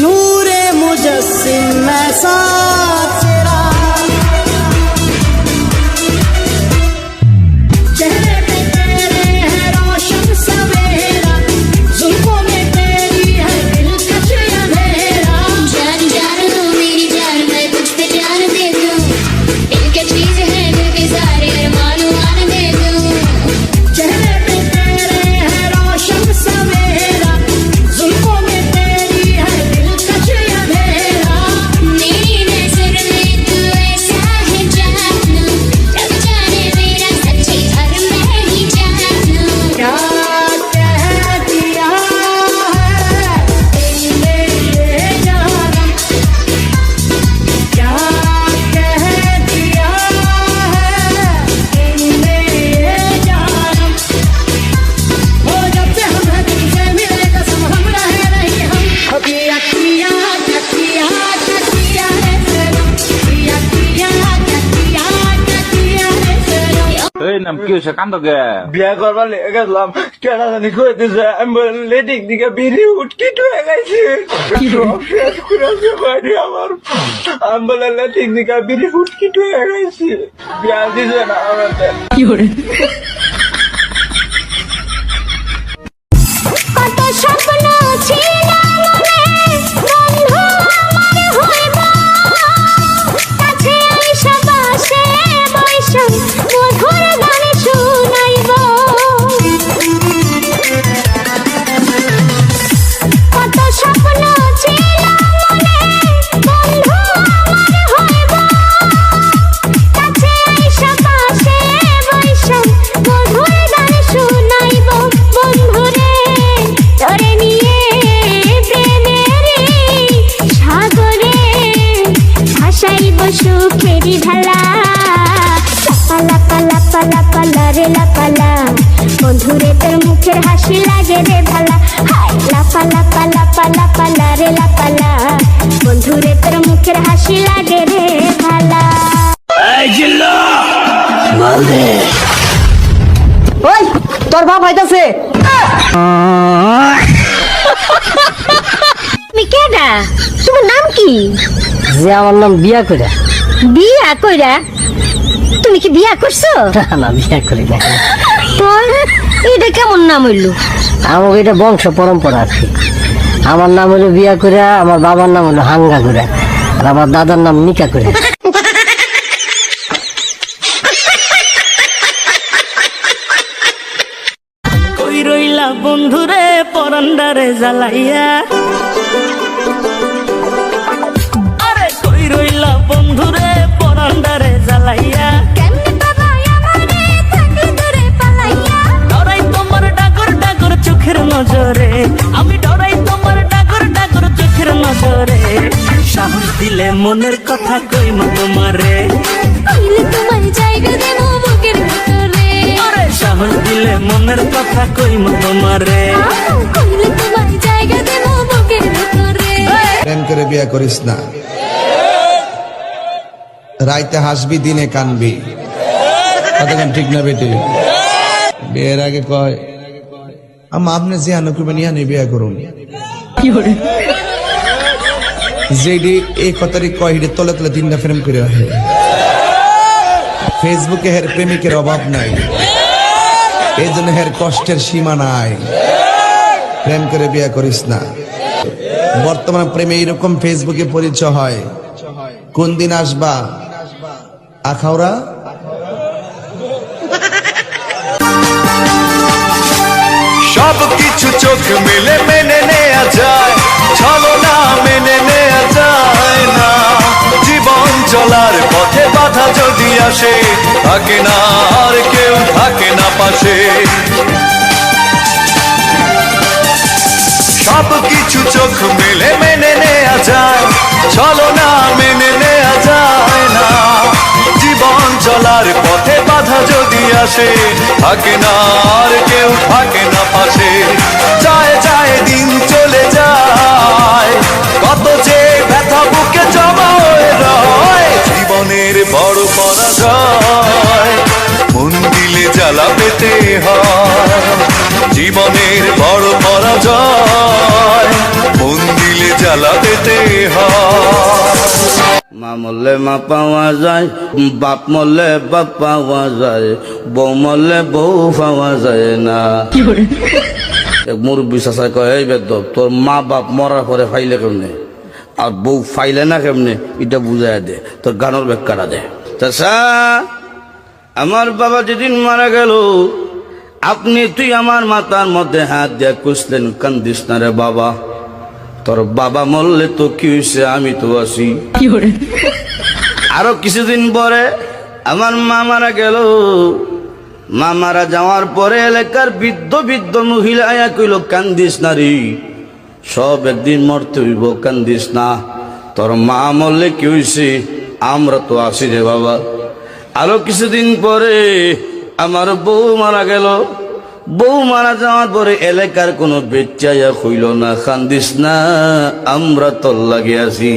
नूरे मुजस्सिम मैं साथ तेरा, चेहरे पे तेरे है रोशन सवेरा, जुल्फों में तेरी है दिलकश अंधेरा। जान जान तू मेरी जान, मैं तुझ पे जान दे दूं, दिल के चीज है दिल के सारे अरमान मान दे दूं। चेहरे पे तेरे है रोशन सवेरा, जुल्फों में तेरी है दिलकश अंधेरा। मेरी नजर में तू ऐसा है जानू, जब जाने मेरा सच्ची हर मैं ही जानू। क्या कह दिया है तुमने ये जानम, क्या कह दिया है तुमने ये जानम। हो जब से हम हैं तुमसे मिले कसम हम रहे नहीं हम, किया किया क्या किया क्या किया है सनम, किया किया क्या किया क्या किया है सनम। এই নাম কি হয়েছে কান্দ গে? বিয়া করবার লেগে গেলাম, কেনা জানি কইতেছে আমি লেডিক দিকে বিড়ি উটকিট হয়ে গেছে, শেষ করেছে বাড়ি আমার। আমি বলে লেডিক দিকে বিড়ি উটকিট হয়ে গেছে, বিয়া দিছে না আমাদের। কত স্বপ্ন ছিল মনে, বন্ধু আমার হইব, কাছে আইসা পাশে বইসা মধুর গান শুনাইব। কত স্বপ্ন ছিল মনে, বন্ধু আমার হইব, কাছে আইসা পাশে বইসা মধুর গান শুনাইব। বন্ধুরে তোরে নিয়ে প্রেমের সাগরে ভাসাইব সুখেরি ঢালা, লাপা লাপা লাপা লাপা রে লাপালা, বন্ধুরে তোর মুখের হাসি লাগে রে ভালা। হাই লাপা লাপা লাপা লাপা রে লাপালা, বন্ধুরে তোর মুখের হাসি লাগে রে ভালা। ওই তোর বাপ আইতাছে। তুমি কেডা? তোমার নাম কি? যে আমার নাম বিয়া কইরা। বিয়া কইরা? তুমি কি বিয়া করছো? না বিয়া করি না। তোর এটা কেমন নাম হইলো? আমার এটা বংশ পরম্পরা আছে। আমার নাম হলো বিয়া কইরা, আমার বাবার নাম হলো হাঙ্গা কইরা, আর আমার দাদার নাম নিকা কইরা। কই রইলা বন্ধুরে পরান্ডারে জ্বালাইয়া, আরে কই রইলা বন্ধুরে পরান্ডারে জ্বালাইয়া। কেমনে বাবা আমারে থাকলে দূরে পালাইয়া, ডরাই তোমার ডাগর ডাগর চোখের নজরে, আমি ডরাই তোমার ডাগর ডাগর চোখের নজরে। সাহস দিলে মনের কথা কইম তোমারে, কইলে তোমার জায়গা দেবো বুকের ভিতরে। আরে সাহস দিলে মনের কথা কইম তোমারে। কইলে তোমার জায়গা দেবো বুকের ভিতরে। প্রেম করে বিয়ে করিস না, রাইতে হাসবি দিনে কানবি, কতক্ষণ ঠিক না বেটি? বিয়ের আগে কয় আম্মা আপনি যে আনুকুবে নিয়ে আনি বিয়ে করুন, যেডি এই কথারই কয় হিডে তলে তলে তিনটা প্রেম করে আহে। ফেসবুকে হের প্রেমিকের অভাব নাই, এই জন্য হের কষ্টের সীমা নাই। প্রেম করে বিয়ে করিস না। বর্তমান প্রেমে এইরকম ফেসবুকে পরিচয় হয়, কোন দিন আসবা আখাউড়া। সবকিছু চোখ মেলে মেনে নেয়া যায়, চলো না মেনে নেয়া যায় না। জীবন চলার পথে বাধা যদি আসে, থাকে না আর কেউ থাকে না পাশে। সবকিছু চোখ মেলে মেনে নেয়া যায়, চলো না মেনে নেয়া যায় না। জীবন চলার পথে বাধা যদি আসে, থাকে না আর কেউ থাকে না পাশে। যায় যায় দিন চলে যায়, কত যে ব্যথা বুকে জমা হয়ে রয়। জীবনের বড় পরাজয়, মন দিলে জ্বালা পেতে হয়। জীবনের বড় পরাজয়, মন দিলে জ্বালা পেতে হয়। মা মরলে মা পাওয়া যায়, বাপ মরলে বাপ পাওয়া যায়, বউ মরলে বউ পাওয়া যায় না। মুরব্বী চাষা কয়, এই বেদব, তোর মা বাপ মরার পরে ফাইলে কেমনে আর বউ ফাইলে না কেমনে, এটা বুঝাই দে, তোর গানের ব্যাখ্যাটা দে। চাষা, আমার বাবা যেদিন মারা গেল, তুই আমার মাথার মধ্যে হাত দিয়ে কুসলেন, কান্দিস না রে বাবা, তোর বাবা মরলে তো কি হয়েছে, আমি তো আছি। আরো কিছুদিন পরে আমার মা মারা গেল। মা মারা যাওয়ার পরে এলাকার বৃদ্ধ বৃদ্ধ মহিলা আয়া কইল, কান্দিস না রে, সব একদিন মরতে হইব, কান্দিস না, তোর মা মরলে কি হয়েছে, আমরা তো আছি রে বাবা। আরো কিছুদিন পরে আমার বউ মারা গেল। বউ মারা যাওয়ার পরে এলাকার কোনো বেচাইয়া হইল না, কান্দিস না, আমরা তোর লাগে আছি।